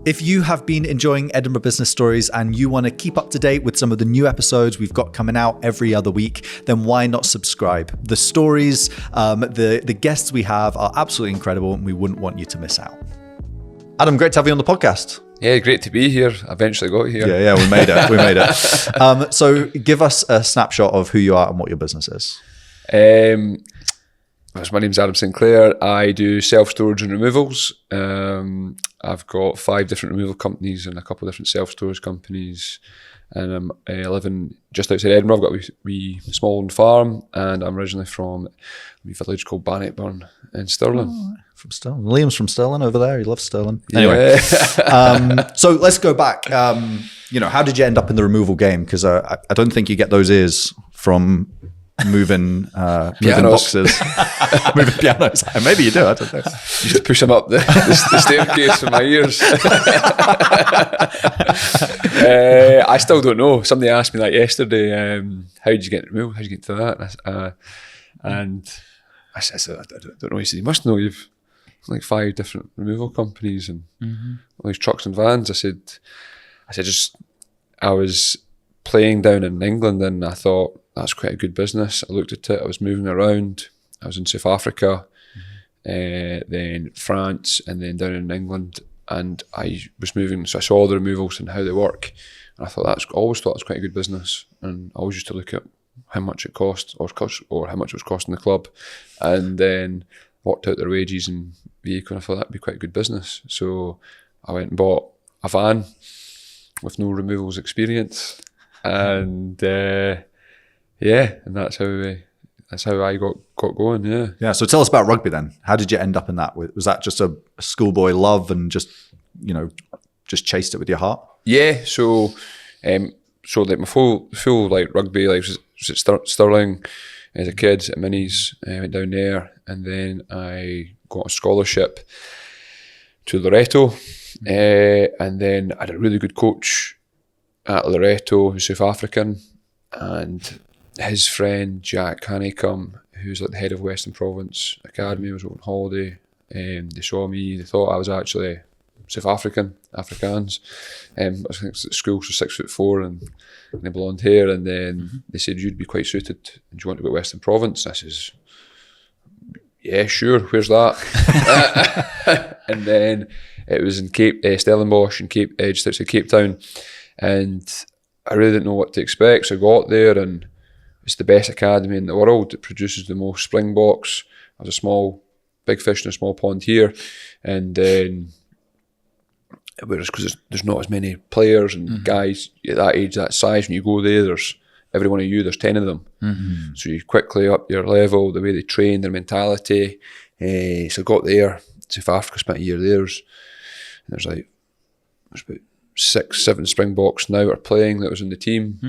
If you have been enjoying Edinburgh Business Stories and you want to keep up to date with some of the new episodes we've got coming out every other week, then why not subscribe? The stories, the guests we have are absolutely incredible and we wouldn't want you to miss out. Adam, great to have you on the podcast. Yeah, great to be here. I eventually got here. Yeah, we made it. So give us a snapshot of who you are and what your business is. My name's Adam Sinclair. I do self-storage and removals. I've got 5 different removal companies and a couple of different self-storage companies. And I live in just outside Edinburgh. I've got a wee small farm, and I'm originally from a wee village called Bannockburn in Stirling. Oh, from Stirling. Liam's from Stirling over there. He loves Stirling. Anyway, so let's go back. How did you end up in the removal game? Because I don't think you get those ears from moving boxes, moving pianos. Maybe you do. I don't know. Used to push them up the staircase with my ears. I still don't know. Somebody asked me that yesterday. How did you get to move? How did you get to that? And I said, I don't know. He said, you must know. You've like 5 different removal companies and all these trucks and vans. I said, I was playing down in England and I thought, that's quite a good business. I looked at it, I was moving around. I was in South Africa, then France, and then down in England. And I was moving, so I saw the removals and how they work. And I thought always thought it was quite a good business. And I always used to look at how much it cost or how much it was costing the club. And then worked out their wages and vehicle. And I thought that'd be quite a good business. So I went and bought a van with no removals experience. And and that's how I got going. Yeah. So tell us about rugby then. How did you end up in that? Was that just a schoolboy love and just chased it with your heart? Yeah. So like my full like rugby life was at Stirling as a kid at Minis. I went down there and then I got a scholarship to Loreto, and then I had a really good coach at Loreto who's South African, and his friend Jack Honeycomb, who's like the head of Western Province Academy, was on holiday. They saw me, they thought I was actually South Afrikaans. I think at school was 6'4" and they blonde hair, and then they said, you'd be quite suited, do you want to go to Western Province? I says, yeah, sure, where's that? And then it was in Stellenbosch in just outside Cape Town, and I really didn't know what to expect, so I got there and it's the best academy in the world. It produces the most Springboks. I was a big fish in a small pond here, and then whereas because there's not as many players and guys at that age, that size, when you go there, there's every one of you, there's 10 of them. So you quickly up your level, the way they train, their mentality. So I got there, South Africa, spent a year there. There's about 6-7 Springboks now are playing that was in the team.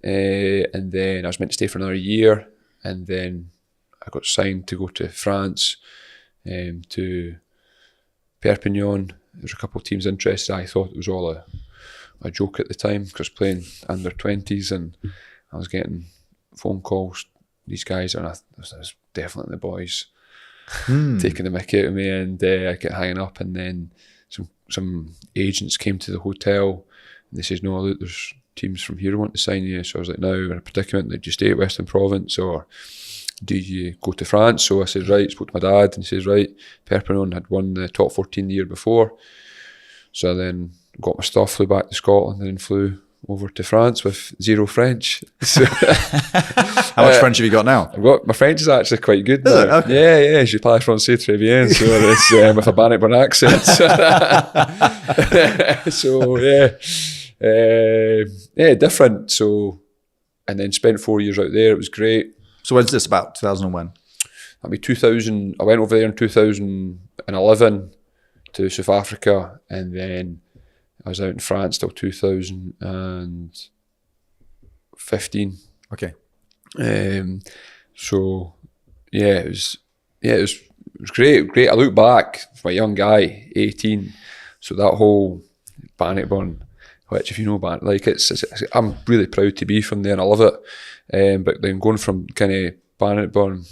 And then I was meant to stay for another year, and then I got signed to go to France, to Perpignan. There was a couple of teams interested. I thought it was all a joke at the time because I was playing under 20s and I was getting phone calls. These guys, and I was definitely the boys taking the mickey out of me, and I kept hanging up. And then some agents came to the hotel and they said, no, look, there's teams from here want to sign you. So I was like, now we're in a predicament. Do you stay at Western Province or do you go to France? So I said, right, spoke to my dad, and he says, right, Perpignan had won the top 14 the year before. So I then got my stuff, flew back to Scotland, and then flew over to France with 0 French. So, how much French have you got now? My French is actually quite good now. Okay. Yeah, je parle français très bien. So it's with a Bannockburn accent. So different. So, and then spent 4 years out there. It was great. So when's this about? 2000 when? That'd be 2000. I went over there in 2011 to South Africa, and then I was out in France till 2015. Okay. So it was great. I look back, from a young guy, 18. So that whole Bannockburn, which if you know I'm really proud to be from there and I love it. But then going from kind of Bannockburn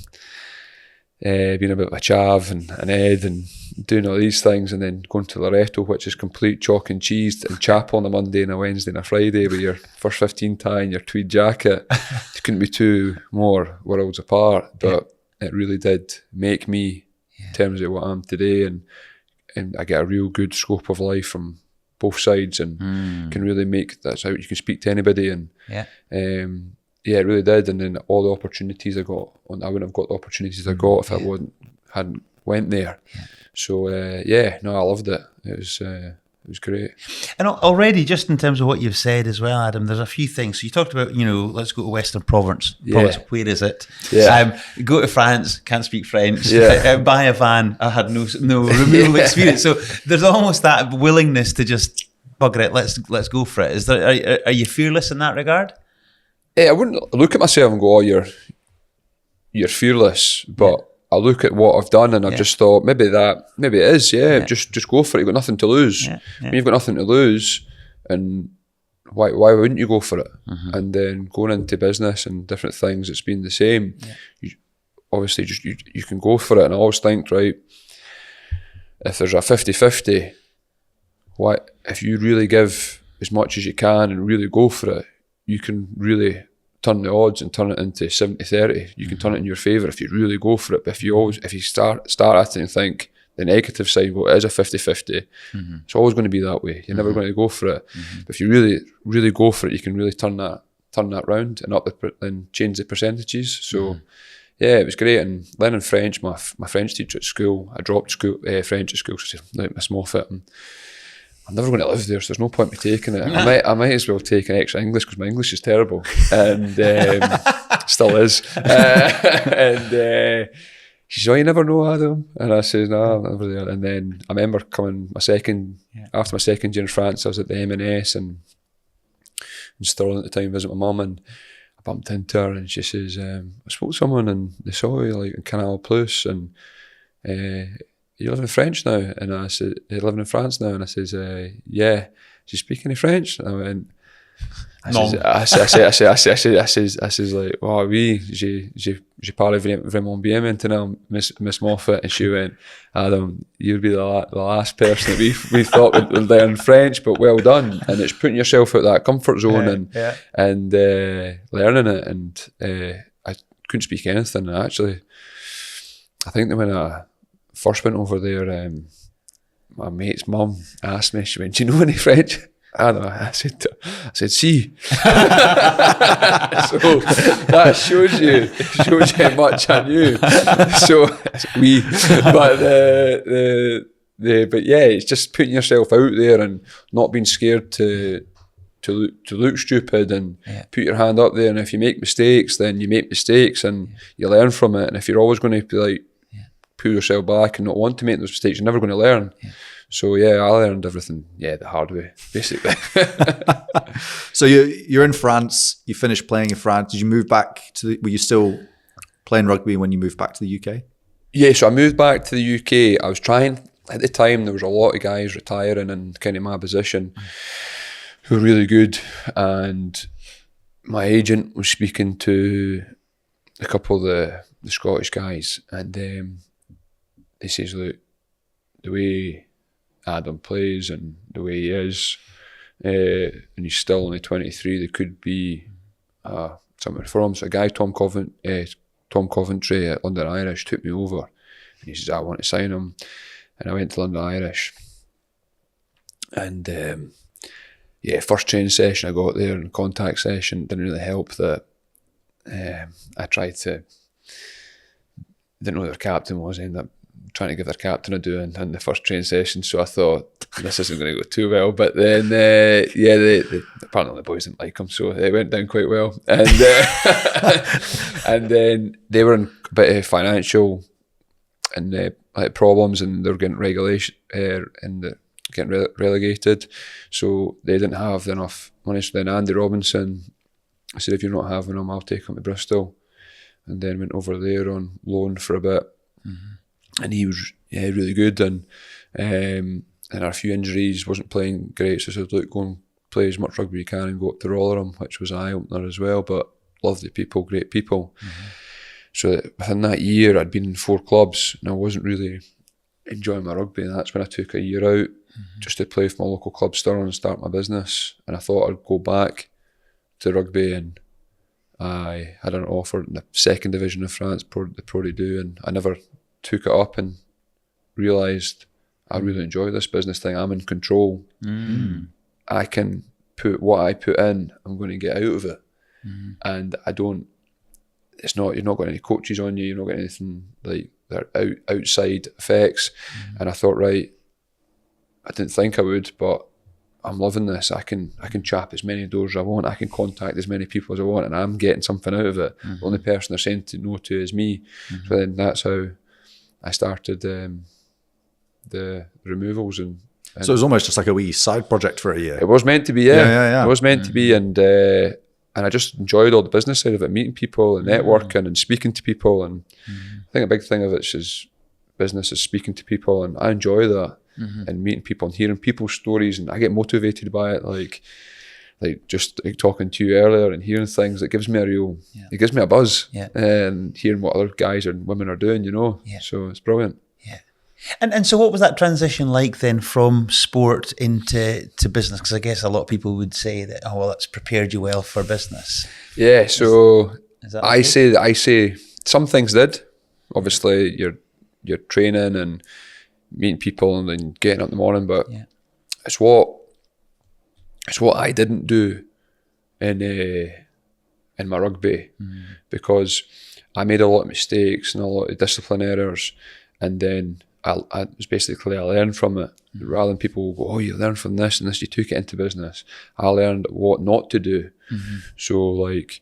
being a bit of a chav and an Ed and doing all these things, and then going to Loretto, which is complete chalk and cheese, and chapel on a Monday and a Wednesday and a Friday with your first 15 tie and your tweed jacket. You couldn't be two more worlds apart, but it really did make me in terms of what I am today, and I get a real good scope of life from both sides, and can really make that's how you can speak to anybody, and it really did. And then all the opportunities I got, I wouldn't have got the opportunities I got if I hadn't went there. So I loved it. It was great. And already, just in terms of what you've said as well, Adam, there's a few things. So you talked about, let's go to Western Province. Where is it? Go to France, can't speak French. Buy a van, I had no removal experience. So there's almost that willingness to just bugger it. Let's go for it. Is there? Are you fearless in that regard? I wouldn't look at myself and go, "Oh, you're fearless," but I look at what I've done, and I've just thought maybe it is. Just go for it. You've got nothing to lose. When you've got nothing to lose, and why wouldn't you go for it? And then going into business and different things, it's been the same. Obviously, just you can go for it, and I always think, right, if there's a 50-50, if you really give as much as you can and really go for it, you can really turn the odds and turn it into 70-30. You can turn it in your favour if you really go for it. But if you start at it and think the negative side, well, it is a 50-50, it's always going to be that way. You're never going to go for it. But if you really, really go for it, you can really turn that round and change the percentages. So it was great. And learning French, my French teacher at school, I dropped French at school, so I said, my small fit. I'm never going to live there, so there's no point in me taking it. I might as well take an extra English, because my English is terrible, and still is. And she said, "Oh, you never know, Adam?" And I said, "No, I'm never there." And then I remember coming after my second year in France, I was at the M&S and in Stirling at the time, visit my mum, and I bumped into her, and she says, "I spoke to someone and they saw you in Canal Plus, and you live in French now?" And I said, "You living in France now?" And I says, "Yeah." She's speaking in French. And I went, I says like, "Oh oui, j'ai parlé vraiment bien maintenant, Miss Moffat." And she went, "Adam, you'd be the last person that we thought would learn French, but well done." And it's putting yourself out that comfort zone and learning it. And I couldn't speak anything. And actually, I think that when I first went over there, my mate's mum asked me, she went, "Do you know any French?" I said, "Si." So that shows you how much I knew. So we, but it's just putting yourself out there and not being scared to look stupid, and put your hand up there. And if you make mistakes, then you make mistakes and you learn from it. And if you're always going to be like, pull yourself back and not want to make those mistakes, you're never going to learn. So I learned everything the hard way, basically. So you're in France, you finished playing in France. Did you move back were you still playing rugby when you moved back to the UK? Yeah, so I moved back to the UK. I was trying, at the time there was a lot of guys retiring in kind of my position who were really good, and my agent was speaking to a couple of the Scottish guys, and he says, "Look, the way Adam plays and the way he is, and he's still only 23, there could be something for him." So a guy, Tom Coventry at London Irish, took me over, and he says, "I want to sign him." And I went to London Irish, and first training session I got there, and contact session didn't really help that I tried to, didn't know who their captain was, ended up trying to give their captain a do in the first training session. So I thought, this isn't going to go too well. But then, apparently the boys didn't like him, so it went down quite well. And and then they were in a bit of financial and problems, and they were getting relegated. So they didn't have enough money. So then Andy Robinson, I said, "If you're not having him, I'll take him to Bristol." And then went over there on loan for a bit. And he was really good, and had a few injuries, wasn't playing great. So I said, "Look, go and play as much rugby you can and go up to Rotherham," which was an eye-opener as well, but lovely people, great people. So that within that year, I'd been in 4 clubs and I wasn't really enjoying my rugby, and that's when I took a year out just to play for my local club Stirling and start my business. And I thought I'd go back to rugby, and I had an offer in the 2nd division of France, the Pro D2, and I never took it up and realised I really enjoy this business thing. I'm in control. I can put what I put in, I'm going to get out of it. And I don't, you're not got any coaches on you, you're not got anything like that outside effects. And I thought, right, I didn't think I would, but I'm loving this. I can chap as many doors as I want, I can contact as many people as I want, and I'm getting something out of it. The only person they're saying to no to is me. So then that's how I started the removals, and so it was almost just like a wee side project for a year. It was meant to be, yeah. It was meant to be, and I just enjoyed all the business side of it, meeting people and networking and speaking to people. And I think a big thing of it is business is speaking to people, and I enjoy that, and meeting people and hearing people's stories, and I get motivated by it. Like just like talking to you earlier and hearing things, it gives me it gives me a buzz, and hearing what other guys and women are doing, so it's brilliant. And so what was that transition like then from sport into business? Because I guess a lot of people would say that, oh, well, it's prepared you well for business. Yeah, so is that okay? I say some things did. Obviously, you're training and meeting people and then getting up in the morning, but it's what I didn't do in my rugby, because I made a lot of mistakes and a lot of discipline errors, and then I was basically, I learned from it. Rather than people go, oh, you learned from this and this, you took it into business. I learned what not to do. So like,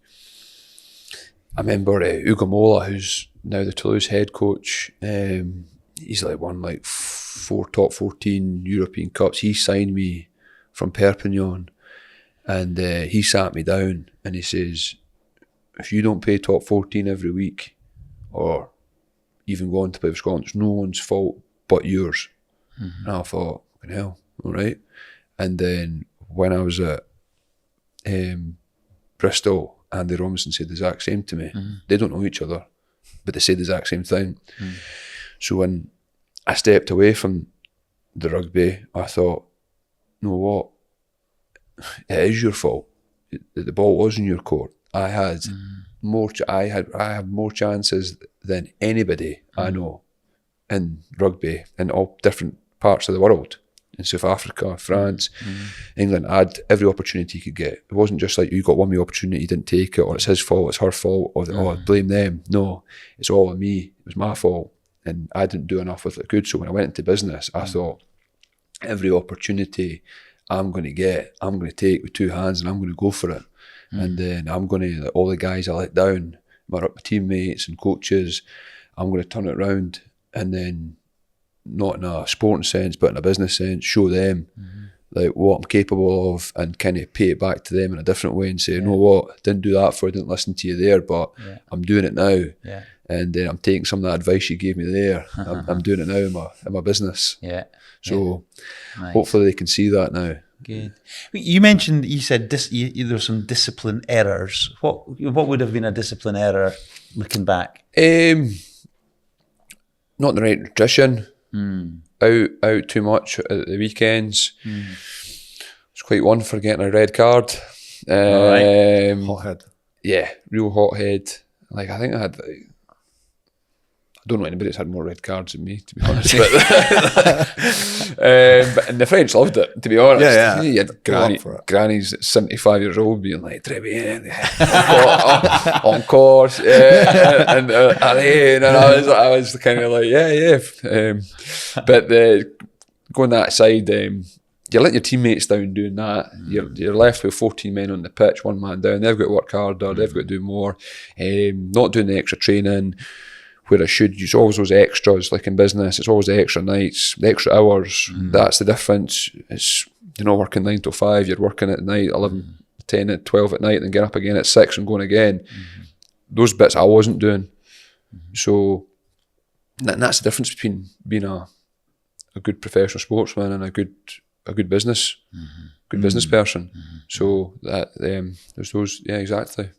I remember Ugo Mola, who's now the Toulouse head coach, he's like won like 4 top 14 European Cups. He signed me from Perpignan, and he sat me down and he says, if you don't play top 14 every week, or even going to play for Scotland, it's no one's fault but yours. And I thought, fucking hell, all right. And then when I was at Bristol, Andy Robinson said the exact same to me. They don't know each other, but they said the exact same thing. So when I stepped away from the rugby, I thought, you know what, it is your fault. The ball was in your court. I had I have more chances than anybody I know in rugby in all different parts of the world. In South Africa, France, England, I had every opportunity you could get. It wasn't just like you got one wee opportunity, you didn't take it, or it's his fault, it's her fault, or oh, blame them. No, it's all on me. It was my fault, and I didn't do enough with it good. So when I went into business, I thought every opportunity I'm going to get, I'm going to take with 2 hands, and I'm going to go for it. And then I'm going to, all the guys I let down, my teammates and coaches, I'm going to turn it around, and then not in a sporting sense, but in a business sense, show them like what I'm capable of, and kind of pay it back to them in a different way and say, you know what, didn't do that for, I didn't listen to you there, but I'm doing it now. And then I'm taking some of that advice you gave me there. I'm doing it now in my business. So hopefully they can see that now. Good. You mentioned, you said there were some discipline errors. What would have been a discipline error looking back? Not the right nutrition. Out too much at the weekends. Was quite one for getting a red card. Hothead. Yeah, real hothead. Like, I think I had I don't know anybody that's had more red cards than me, to be honest. But and the French loved it, to be honest. Yeah. You had grannies at 75 years old being like, très bien, on course, and I was kind of like, yeah. But going that side, you're letting your teammates down doing that. You're left with 14 men on the pitch, 1 man down. They've got to work harder, they've got to do more. Not doing the extra training where I should. Use always those extras, like in business, it's always the extra nights, the extra hours. That's the difference. It's, you're not working 9 to 5, you're working at night, 11, 10 and 12 at night, and getting up again at 6 and going again. Those bits I wasn't doing. So that's the difference between being a good professional sportsman and a good business business person. So that there's those, exactly.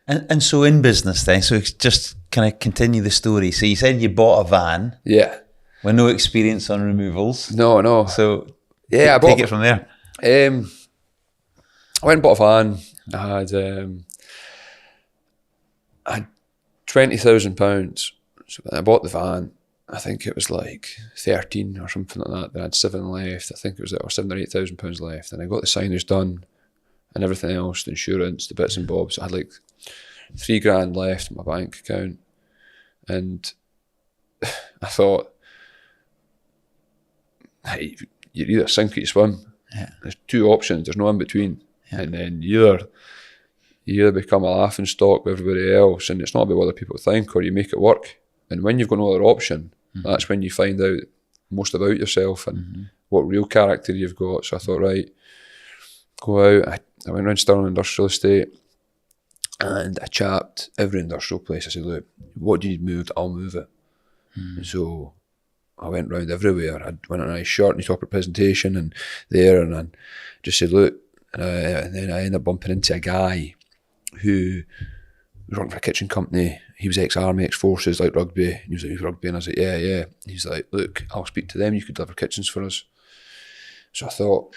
And so in business then, so just kind of continue the story. So you said you bought a van. Yeah. With no experience on removals. No. So yeah, take it from there. I went and bought a van. I had £20,000. So when I bought the van, I think it was like 13 or something like that. Then I had 7 left. I think it was or £7,000 or £8,000 left. And I got the signage done and everything else, the insurance, the bits and bobs. I had like £3,000 left in my bank account. And I thought, hey, you either sink or you swim. Yeah. There's 2 options. There's no in between. Yeah. And then you either become a laughing stock with everybody else, and it's not about what other people think, or you make it work. And when you've got no other option, that's when you find out most about yourself and what real character you've got. So I thought, right, go out. I went around Stirling Industrial Estate and I chapped every industrial place. I said, look, what do you need moved? I'll move it. And so I went round everywhere. I went on a nice shirt and top of presentation and I just said, look, and then I ended up bumping into a guy who was working for a kitchen company. He was ex-army, ex-forces, like rugby. And he was like, rugby? And I was like, yeah. He's like, look, I'll speak to them. You could deliver kitchens for us. So I thought,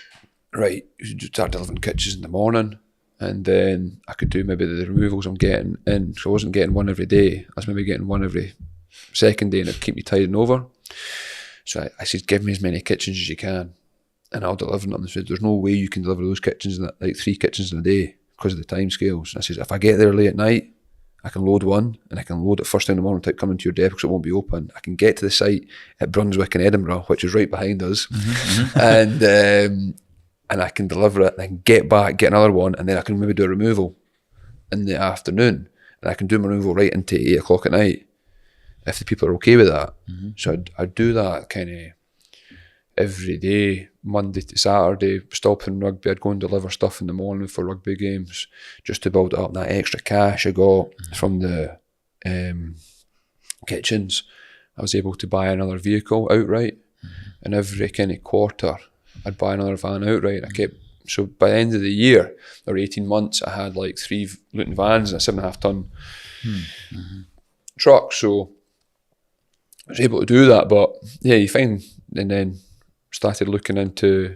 right, you should start delivering kitchens in the morning, and then I could do maybe the removals I'm getting in. So I wasn't getting one every day. I was maybe getting one every second day, and it'd keep me tiding over. So I said, give me as many kitchens as you can, and I'll deliver them. They said, there's no way you can deliver those kitchens, like 3 kitchens in a day, because of the time scales. And I said, if I get there late at night, I can load one, and I can load it first thing in the morning without coming to your desk because it won't be open. I can get to the site at Brunswick in Edinburgh, which is right behind us, and I can deliver it, and I can get back, get another one, and then I can maybe do a removal in the afternoon, and I can do my removal right into 8 o'clock at night if the people are okay with that. So I'd do that kind of every day, Monday to Saturday, still playing rugby. I'd go and deliver stuff in the morning for rugby games just to build up that extra cash I got from the kitchens. I was able to buy another vehicle outright, and every kind of quarter I'd buy another van outright. So by the end of the year, or 18 months, I had like 3 Luton vans and a 7.5 ton truck. So I was able to do that. But yeah, you find, and then started looking into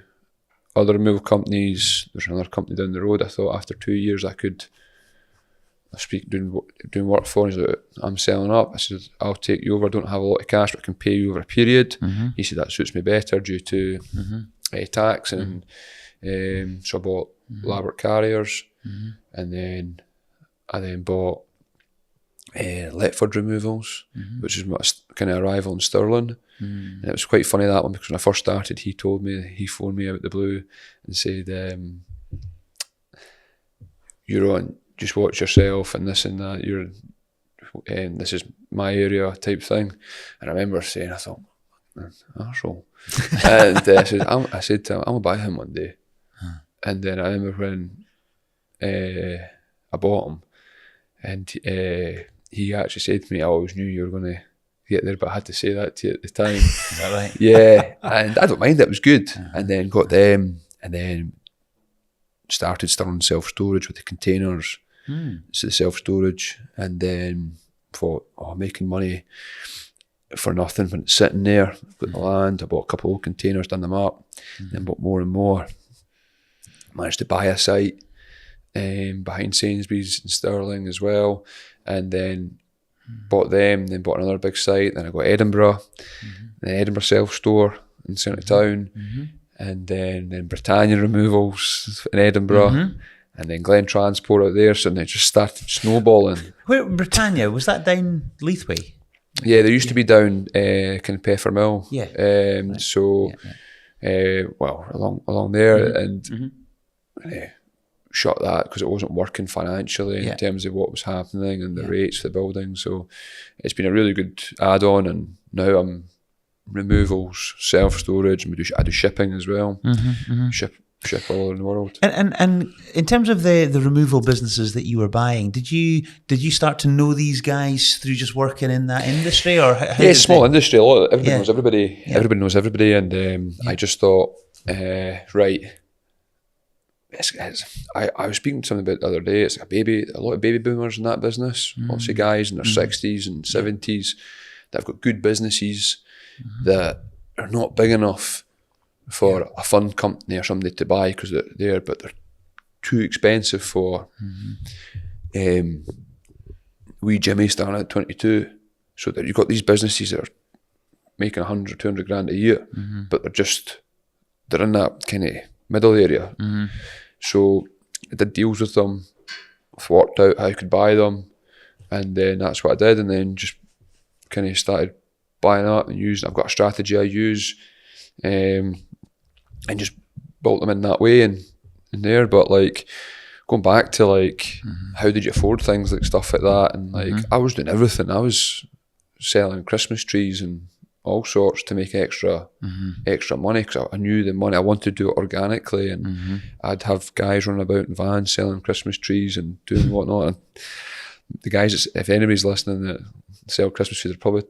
other removal companies. There's another company down the road. I thought after 2 years I could doing work for. He's like, I'm selling up. I said, I'll take you over. I don't have a lot of cash, but I can pay you over a period. He said that suits me better due to tax. And so I bought Labrador Carriers, and then I bought Letford Removals, which is my kind of arrival in Stirling. And it was quite funny, that one, because when I first started, he phoned me out of the blue and said, you're on, just watch yourself and this and that, this is my area type thing. And I remember saying, I thought, arsehole. And I said to him, I'm going to buy him one day. And then I remember when I bought him, and he actually said to me, I always knew you were going to get there, but I had to say that to you at the time. Is that right? Yeah, and I don't mind, it was good. And then got them, and then started Stirling self-storage with the containers. So the self-storage, and then thought, making money for nothing when it's sitting there. Got the land, I bought a couple of containers, done them up, then bought more and more. Managed to buy a site behind Sainsbury's in Stirling as well, and then bought them, then bought another big site. Then I got Edinburgh, then Edinburgh self-store in centre town, and then Britannia Removals in Edinburgh, and then Glen Transport out there. So then it just started snowballing. Where Britannia, was that down Leithway? Yeah, there used to be down kind of Peffermill. Yeah. So along there, and shut that because it wasn't working financially in terms of what was happening and the rates for the building. So it's been a really good add-on, and now I'm removals, self-storage, and I do shipping as well. Ship all over the world. And in terms of the removal businesses that you were buying, did you start to know these guys through just working in that industry, or how small industry. A lot. Everybody knows everybody. Yeah. Everybody knows everybody, and I just thought, right, I was speaking to something about it the other day. It's like a lot of baby boomers in that business. Lots of guys in their 60s and 70s that have got good businesses that are not big enough for a fund company or somebody to buy because they're there, but they're too expensive for wee Jimmy starting at 22. So that you've got these businesses that are making 100, 200 grand a year, but they're in that kind of middle area. So I did deals with them, I've worked out how I could buy them, and then that's what I did, and then just kind of started buying up and using. I've got a strategy I use, and just built them in that way and there. But like going back to like how did you afford things, like stuff like that, and like I was doing everything. I was selling Christmas trees and all sorts to make extra money, because I knew the money. I wanted to do it organically, and I'd have guys running about in vans selling Christmas trees and doing whatnot. And the guys, if anybody's listening that sell Christmas trees, they'd probably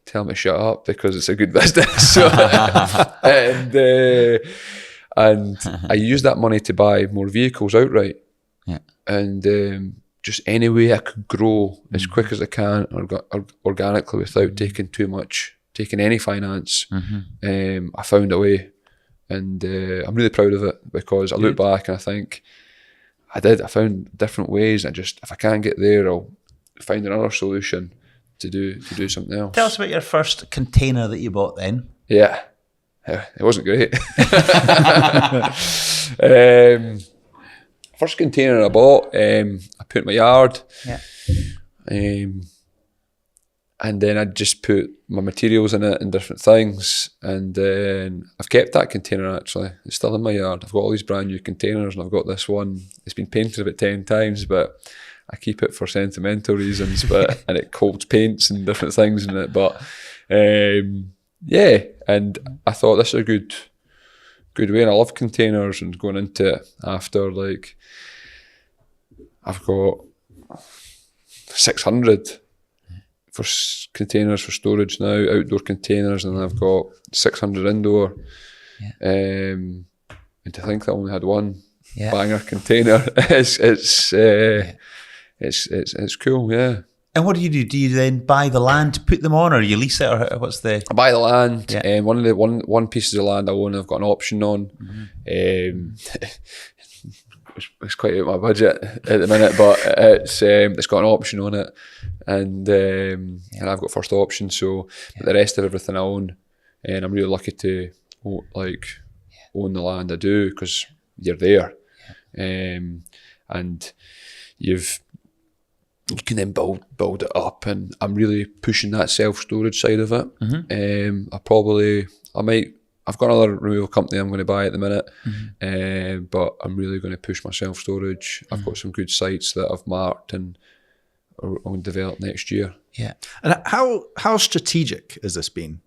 tell me to shut up because it's a good business. So, and I used that money to buy more vehicles outright, and just any way I could grow as quick as I can organically without taking any finance. I found a way, and I'm really proud of it, because I look back and I think I found different ways, and just if I can't get there, I'll find another solution to do something else. Tell us about your first container that you bought then. Yeah, it wasn't great. First container I bought, I put in my yard, and then I just put my materials in it and different things, and then I've kept that container. Actually, it's still in my yard. I've got all these brand new containers, and I've got this one. It's been painted about 10 times, but I keep it for sentimental reasons. But and it holds paints and different things in it. But and I thought this is a good way, and I love containers and going into it after. Like, I've got 600 for containers for storage now, outdoor containers, and I've got 600 indoor. And to think that I only had one banger container, it's cool, yeah. And what do you do? Do you then buy the land to put them on, or you lease it, or what's the? I buy the land, and one piece of land I own, I've got an option on. It's quite out of my budget at the minute, but it's got an option on it, and I've got first option. So the rest of everything I own, and I'm really lucky to own the land I do, because you're there, and you can then build it up, and I'm really pushing that self-storage side of it. I've got another removal company I'm going to buy at the minute, but I'm really going to push my self-storage. I've got some good sites that I've marked and I'm going to develop next year. Yeah. And how strategic has this been?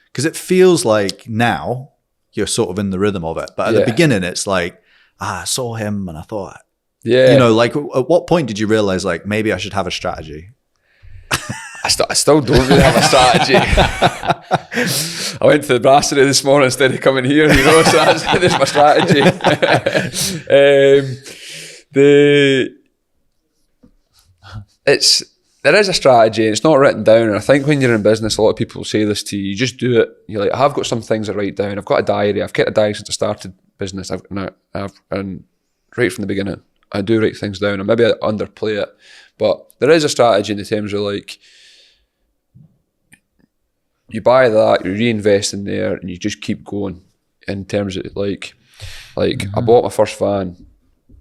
Because it feels like now you're sort of in the rhythm of it, but at the beginning it's like, I saw him and I thought, like at what point did you realize like maybe I should have a strategy? I still don't really have a strategy. I went to the brasserie this morning instead of coming here, so there's my strategy. There is a strategy, and it's not written down. And I think when you're in business, a lot of people say this to you. You just do it. You're like, I have got some things I write down. I've got a diary. I've kept a diary since I started business. And right from the beginning, I do write things down, and maybe I underplay it, but there is a strategy in the terms of like, you buy that, you reinvest in there, and you just keep going. In terms of like I bought my first van,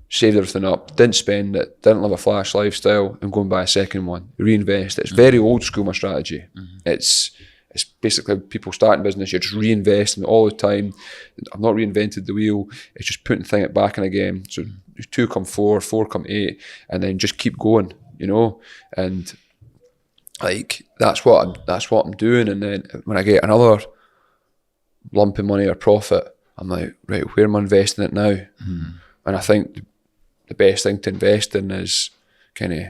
saved everything up, didn't spend it, didn't live a flash lifestyle, and go and buy a second one, reinvest it. It's very old school, my strategy. It's basically people starting business, you're just reinvesting all the time. I've not reinvented the wheel, it's just putting things back in again. So 2 come 4, 4 come 8, and then just keep going, and like that's what I'm doing. And then when I get another lump of money or profit, I'm like, right, where am I investing it now? And I think the best thing to invest in is kind of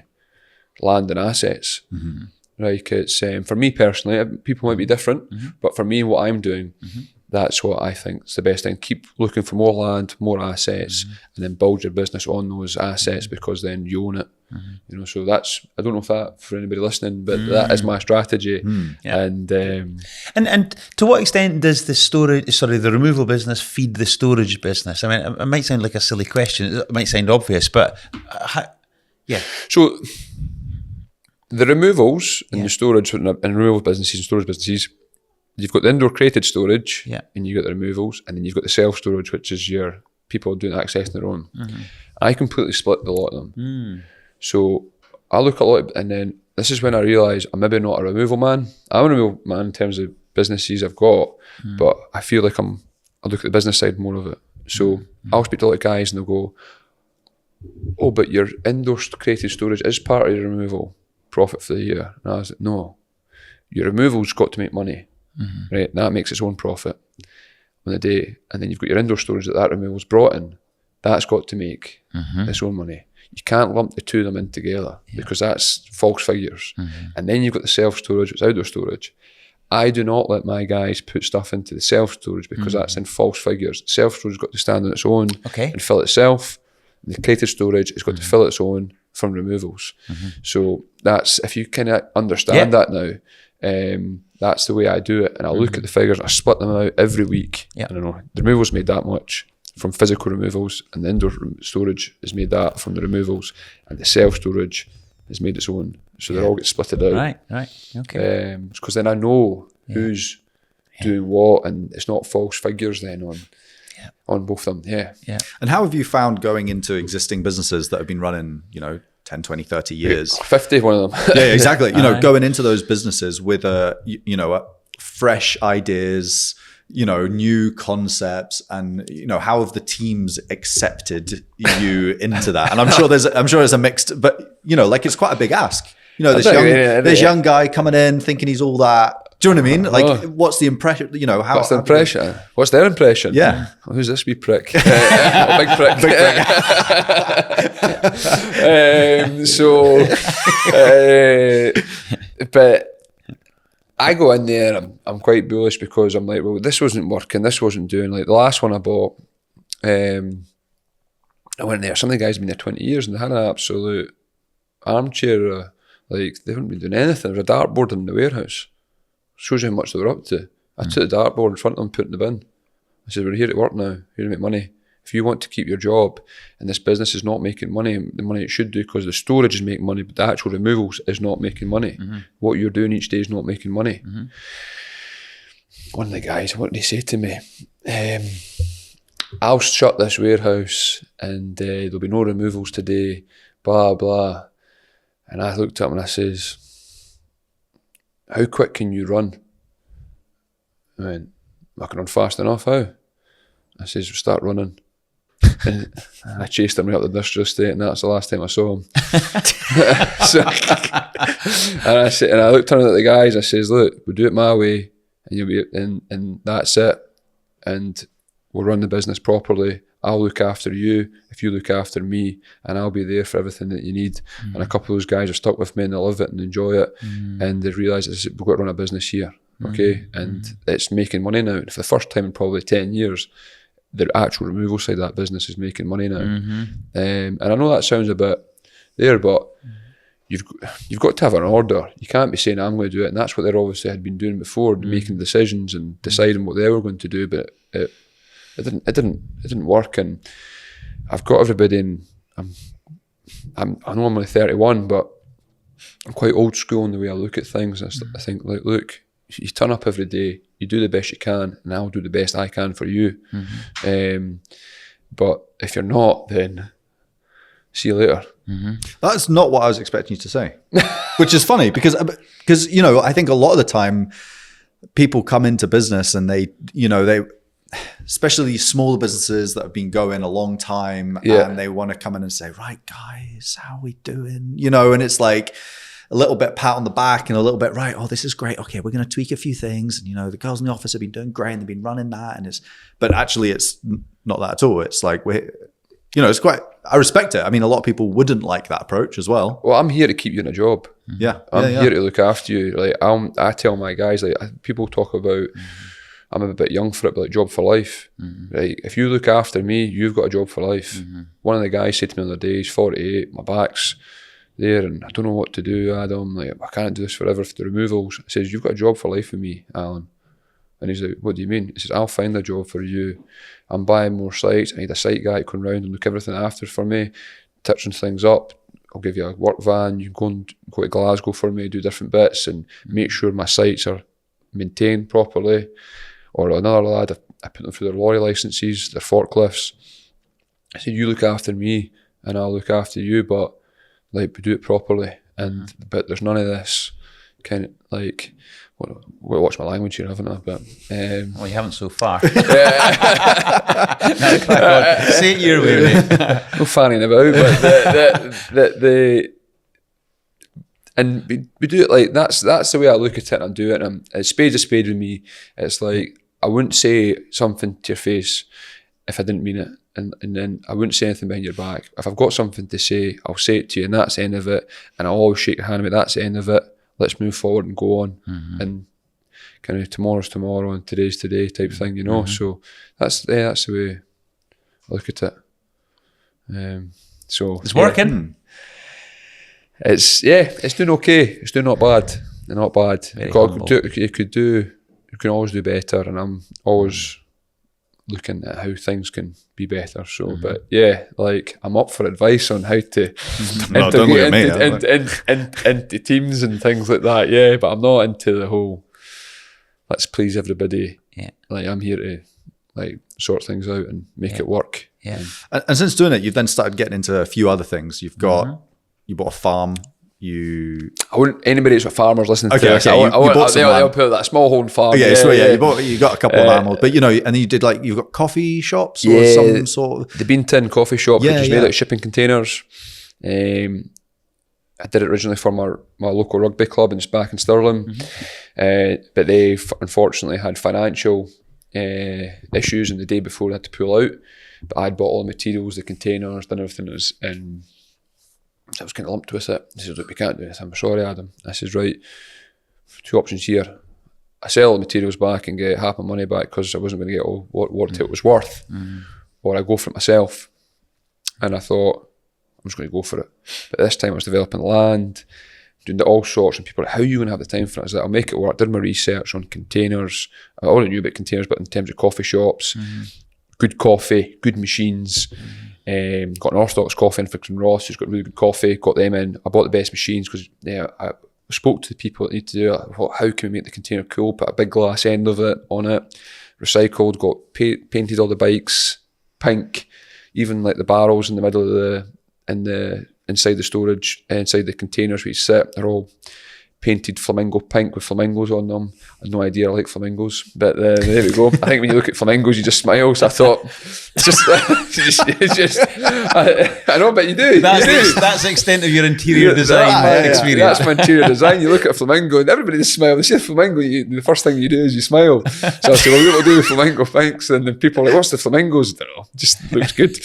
land and assets. Like it's for me personally, people might be different, but for me, what I'm doing, that's what I think is the best thing. Keep looking for more land, more assets, and then build your business on those assets, because then you own it. You know, so that's, I don't know if that for anybody listening, but that is my strategy. And to what extent does the removal business feed the storage business? I mean, it might sound like a silly question. It might sound obvious, but So the removals and the storage and removal businesses and storage businesses, you've got the indoor crated storage, and you've got the removals, and then you've got the self-storage, which is your people doing accessing their own. I completely split the lot of them. So I look at a lot, and then this is when I realise I'm maybe not a removal man. I'm a removal man in terms of businesses I've got, but I feel like I look at the business side more of it. So I'll speak to a lot of guys and they'll go, oh, but your indoor created storage is part of your removal profit for the year. And I was like, no, your removal's got to make money, right? That makes its own profit on the day. And then you've got your indoor storage that removal's brought in. That's got to make its own money. You can't lump the two of them in together because that's false figures. And then you've got the self-storage, which is outdoor storage. I do not let my guys put stuff into the self-storage because that's in false figures. Self-storage has got to stand on its own and fill itself. The created storage has got to fill its own from removals. So that's, if you kind of understand that now, that's the way I do it. And I look at the figures and I split them out every week. I don't know, the removals made that much from physical removals, and the indoor storage is made that from the removals, and the self-storage is made its own. So they all get splitted out. Right. Okay. Because then I know who's doing what, and it's not false figures then on both of them. And how have you found going into existing businesses that have been running, 10, 20, 30 years? 50, one of them. Yeah, exactly. Going into those businesses with fresh ideas, new concepts, and how have the teams accepted you into that? And I'm sure there's a mixed, but it's quite a big ask. This young guy coming in thinking he's all that. Do you know what I mean? Like, what's the impression? What's the impression? What's their impression? Yeah. Oh, who's this wee prick? Big prick. But I go in there and I'm quite bullish because I'm like, well, this wasn't working. This wasn't doing. Like the last one I bought, I went in there. Some of the guys have been there 20 years and they had an absolute armchair. Like they haven't been doing anything. There was a dartboard in the warehouse. Shows you how much they were up to. I took the dartboard in front of them, put it in the bin. I said, we're here to work now, here to make money. If you want to keep your job and this business is not making money, the money it should do, because the storage is making money, but the actual removals is not making money. What you're doing each day is not making money. One of the guys, what did he say to me? I'll shut this warehouse and there'll be no removals today, blah, blah. And I looked at him and I says, how quick can you run? I went, I can run fast enough, how? I says, we'll start running. And I chased him right up the industrial estate, and that's the last time I saw him. And I looked at the guys, I says, look, we'll do it my way, and you'll be, and that's it. And we'll run the business properly. I'll look after you if you look after me, and I'll be there for everything that you need. And a couple of those guys are stuck with me and they love it and enjoy it. And they realise we've got to run a business here, okay? And it's making money now. And for the first time in probably 10 years, the actual removal side of that business is making money now. And I know that sounds a bit there, but you've got to have an order. You can't be saying, I'm going to do it. And that's what they obviously had been doing before, making decisions and deciding what they were going to do, but it didn't work. And I've got everybody in. I know I'm only 31, but I'm quite old school in the way I look at things. I think, like, look, you turn up every day, you do the best you can, and I'll do the best I can for you. But if you're not, then see you later. That's not what I was expecting you to say, which is funny because I think a lot of the time people come into business and they especially smaller businesses that have been going a long time, and they want to come in and say, right, guys, how are we doing? And it's like a little bit pat on the back and a little bit, right, oh, this is great. Okay, we're going to tweak a few things. And, the girls in the office have been doing great and they've been running that. But actually it's not that at all. It's like, it's quite, I respect it. I mean, a lot of people wouldn't like that approach as well. Well, I'm here to keep you in a job. Yeah. I'm here to look after you. Like I tell my guys, like people talk about, I'm a bit young for it, but like job for life. Right? If you look after me, you've got a job for life. One of the guys said to me the other day, he's 48, my back's there and I don't know what to do, Adam. Like, I can't do this forever for the removals. I says, you've got a job for life with me, Alan. And he's like, what do you mean? He says, I'll find a job for you. I'm buying more sites. I need a site guy to come round and look everything after for me, touching things up. I'll give you a work van. You can go to Glasgow for me, do different bits and make sure my sites are maintained properly. Or another lad, I put them through their lorry licenses, their forklifts. I said, you look after me and I'll look after you, but like we do it properly. And but there's none of this kind of like, watch my language here, haven't I? But well, you haven't so far. Say it your way, mate. No fanning about, but and we do it like that's the way I look at it and I do it. And it's spade a spade with me. It's like I wouldn't say something to your face if I didn't mean it, and then I wouldn't say anything behind your back. If I've got something to say, I'll say it to you, and that's the end of it. And I'll always shake your hand with that's the end of it. Let's move forward and go on. And kind of tomorrow's tomorrow and today's today type thing, you know. So that's the way I look at it. So it's working. It's doing okay. It's doing not bad. Not bad. You can always do better, and I'm always looking at how things can be better. So, but yeah, like I'm up for advice on how to into teams and things like that. Yeah, but I'm not into the whole let's please everybody. Yeah, like I'm here to like sort things out and make it work. Yeah, and since doing it, you've then started getting into a few other things. You've got you bought a farm. I wouldn't anybody that's a farmer's listening to this. Okay, you bought some land. They'll put that small home farm. You got a couple of animals, but you know, and then you did like you've got coffee shops or some sort of the Bean Tin coffee shop, which is made out of shipping containers. I did it originally for my local rugby club back in Stirling, but they unfortunately had financial issues, and the day before they had to pull out. But I'd bought all the materials, the containers, done everything that was in. So I was kind of lumped with it. He says, look, we can't do this. I'm sorry, Adam. I says, right, two options here. I sell the materials back and get half my money back because I wasn't going to get all what it was worth, or I go for it myself. And I thought, I'm just going to go for it. But this time I was developing land, doing all sorts, and people were like, how are you going to have the time for it? I was like, I'll make it work. Did my research on containers. I already knew about containers, but in terms of coffee shops, good coffee, good machines. Got an Orthodox coffee in from Ross, who's got really good coffee, got them in. I bought the best machines because I spoke to the people that need to do it. I thought, how can we make the container cool? Put a big glass end of it on it, recycled, got painted all the bikes pink, even like the barrels in the middle of inside the storage, inside the containers where you sit, they're all painted flamingo pink with flamingos on them. I had no idea I like flamingos, but there we go. I think when you look at flamingos, you just smile. So I thought, it's just I know, but you do. That's the extent of your interior design experience. That's my interior design. You look at a flamingo and everybody just smiles. They see a flamingo, the first thing you do is you smile. So I said, well, we'll do the flamingo pinks. And then people are like, what's the flamingos? I don't know, just looks good.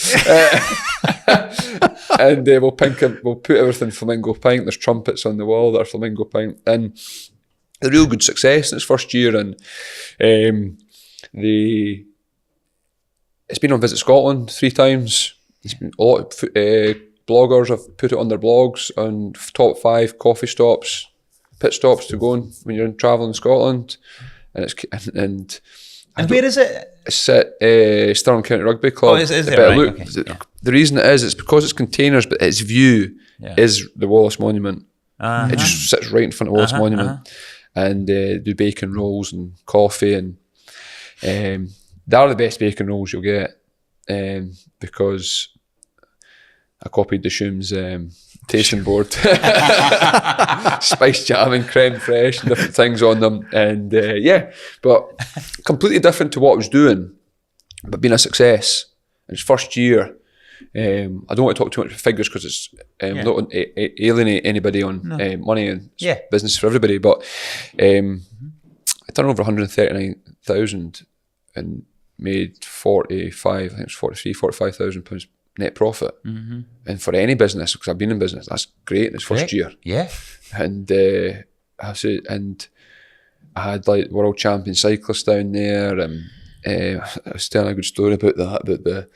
And we'll put everything flamingo pink. There's trumpets on the wall that are flamingo pink. And a real good success in its first year. And it's been on Visit Scotland 3 times. It's been a lot of bloggers have put it on their blogs on top 5 coffee stops, pit stops to go on when you're travelling in Scotland. And where is it? It's at Stirling County Rugby Club. Oh, is it right? Look, the reason it is, it's because it's containers, but its view is the Wallace Monument. It just sits right in front of Wallace Monument. And do bacon rolls and coffee, and they are the best bacon rolls you'll get, because I copied the Shoom's tasting board. Spice jam and creme fraiche and different things on them, and but completely different to what I was doing, but being a success in its first year. I don't want to talk too much about figures because it's not alienate anybody on money, and business for everybody, but I turned over 139,000 and made 45,000 pounds net profit. And for any business, because I've been in business, that's great in its first year. Yeah. And I had like world champion cyclists down there, and I was telling a good story about that. But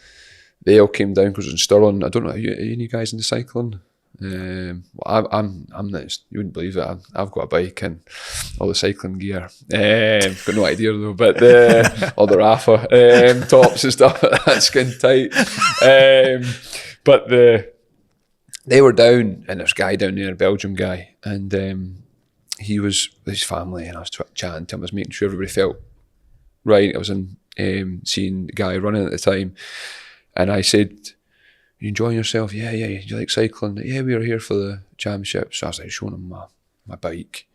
they all came down because it was in Stirling. I don't know, are you guys into cycling? I'm not, you wouldn't believe it. I've got a bike and all the cycling gear. Got no idea though, but all the Rafa tops and stuff like that, skin tight. But they were down, and there's a guy down there, a Belgium guy, and he was with his family, and I was chatting to him. I was making sure everybody felt right. I was seeing the guy running at the time, and I said, "You enjoying yourself?" Yeah. You like cycling? Yeah, we were here for the championship. So I was like showing him my bike,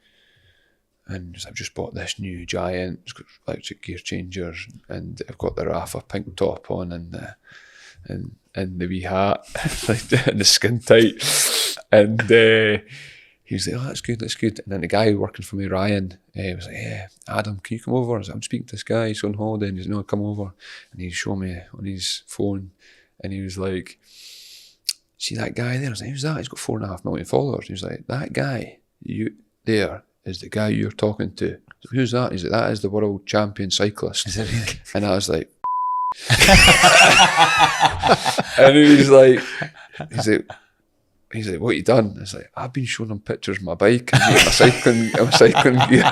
and I've just bought this new Giant. It's got electric gear changers, and I've got the Rafa pink top on, and the wee hat, and the skin tight, and he was like, "Oh, that's good." And then the guy working for me, Ryan, was like, "Yeah, Adam, can you come over?" I was like, "I'm speaking to this guy. He's on holiday," and he's like, "No, come over." And he showed me on his phone, and he was like, "See that guy there?" I was like, "Who's that?" He's got 4.5 million followers. He was like, "That guy there is the guy you're talking to." Like, "Who's that?" He's like, "That is the world champion cyclist." Is it really? And I was like, and he's like, "What you done?" I was like, "I've been showing him pictures of my bike and my cycling gear."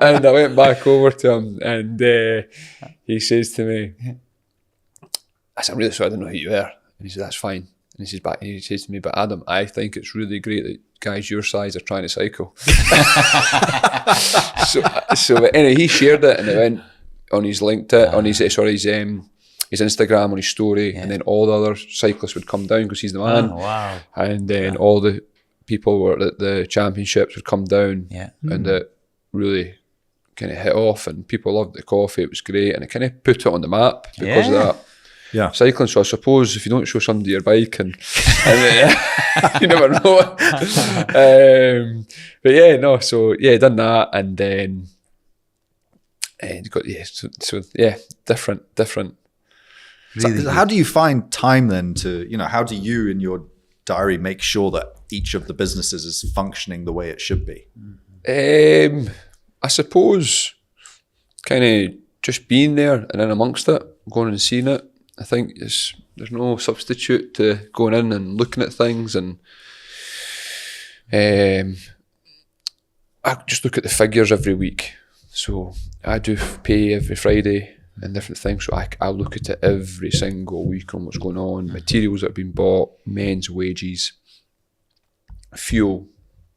And I went back over to him, and he says to me, I said, "I'm really sorry, I didn't know who you were." And he said, "That's fine." And he says to me, "But Adam, I think it's really great that guys your size are trying to cycle." so anyway, he shared it, and it went on his LinkedIn, on his Instagram, on his story, and then all the other cyclists would come down because he's the man. Oh, wow. And then all the people were at the championships would come down, and it really kind of hit off, and people loved the coffee. It was great, and it kind of put it on the map because of that. Yeah, cycling. So I suppose if you don't show somebody your bike, and you never know. But yeah, no. So yeah, done that, and then got different. Really so how do you find time then to, how do you in your diary make sure that each of the businesses is functioning the way it should be? I suppose kind of just being there and in amongst it, going and seeing it. I think there's no substitute to going in and looking at things, and I just look at the figures every week. So I do pay every Friday and different things, so I look at it every single week on what's going on, materials that have been bought, men's wages, fuel,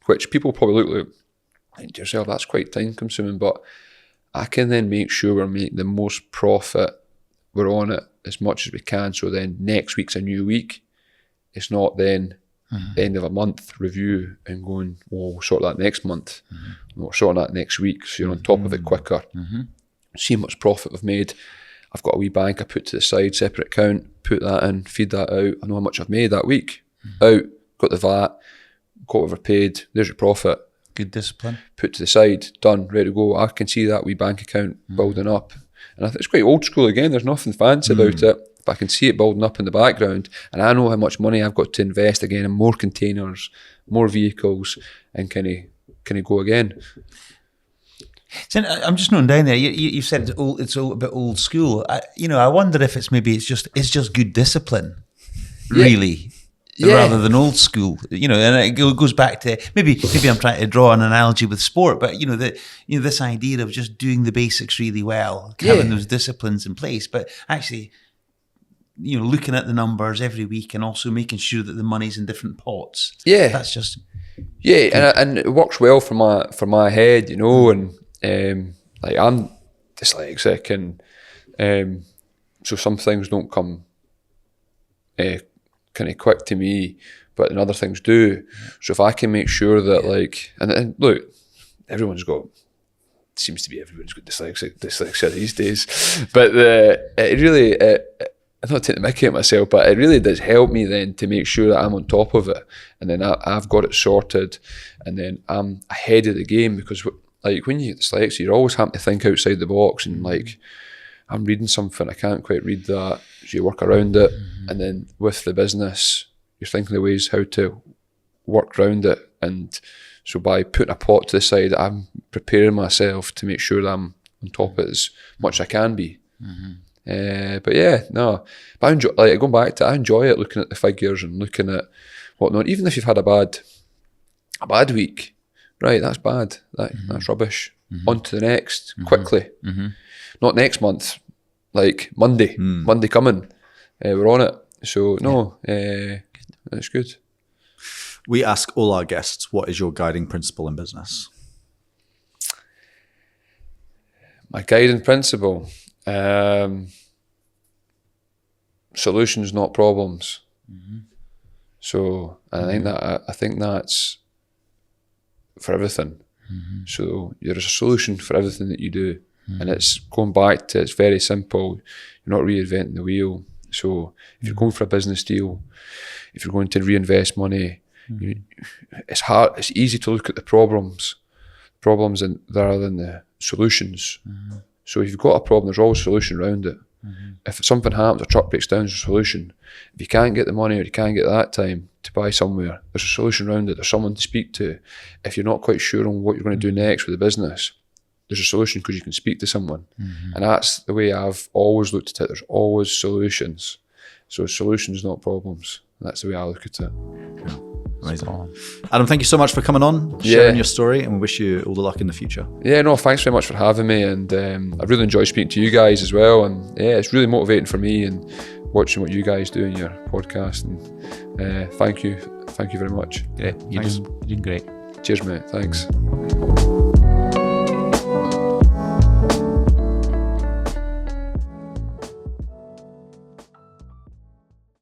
which people probably look like to yourself, that's quite time consuming, but I can then make sure we're making the most profit, we're on it as much as we can, so then next week's a new week. It's not then the end of a month review and going, well, we'll sort that next month, we're sorting that next week, so you're on top of it quicker. See how much profit we've made. I've got a wee bank I put to the side, separate account, put that in, feed that out. I know how much I've made that week. Out, got the VAT, got overpaid, there's your profit. Good discipline. Put to the side, done, ready to go. I can see that wee bank account building up. And I think it's quite old school again, there's nothing fancy about it, but I can see it building up in the background, and I know how much money I've got to invest again in more containers, more vehicles, and can I go again. So I'm just noting down there. You said it's all a bit old school. I wonder if it's just good discipline, really, rather than old school. And it goes back to maybe I'm trying to draw an analogy with sport, but this idea of just doing the basics really well, having those disciplines in place, but actually, looking at the numbers every week and also making sure that the money's in different pots. Yeah, that's just and it works well for my head, and. Like I'm dyslexic, and so some things don't come kind of quick to me, but then other things do. So if I can make sure that and look, everyone's got dyslexia these days, but it really I'm not taking the mickey at myself, but it really does help me then to make sure that I'm on top of it, and then I've got it sorted, and then I'm ahead of the game, because when you get dyslexia, you're always having to think outside the box, and I'm reading something, I can't quite read that, so you work around it, and then with the business, you're thinking of ways how to work around it, and So by putting a pot to the side, I'm preparing myself to make sure that I'm on top of it as much as I can be. But yeah, no. But I enjoy, like, going back to it, I enjoy it, looking at the figures and looking at whatnot. Even if you've had a bad week, right, that's bad. That's rubbish. On to the next, quickly. Not next month, like Monday. Monday coming. We're on it. So no, that's good. We ask all our guests, what is your guiding principle in business? My guiding principle, solutions, not problems. So, and I think that's for everything. So there is a solution for everything that you do, and it's going back to, it's very simple. You're not reinventing the wheel. So if you're going for a business deal, if you're going to reinvest money, it's hard. It's easy to look at the problems and rather than the solutions. So if you've got a problem, there's always a solution around it. If something happens, a truck breaks down, there's a solution. If you can't get the money or you can't get that time to buy somewhere, there's a solution around it. There's someone to speak to. If you're not quite sure on what you're going to do next with the business, there's a solution because you can speak to someone. And that's the way I've always looked at it. There's always solutions. So solutions, not problems. That's the way I look at it. Amazing. Adam, thank you so much for coming on, sharing your story, and we wish you all the luck in the future. Yeah, no, thanks very much for having me, and I really enjoy speaking to you guys as well, and yeah, it's really motivating for me and watching what you guys do in your podcast, and thank you very much. Great, you're doing great. Cheers, mate. Thanks.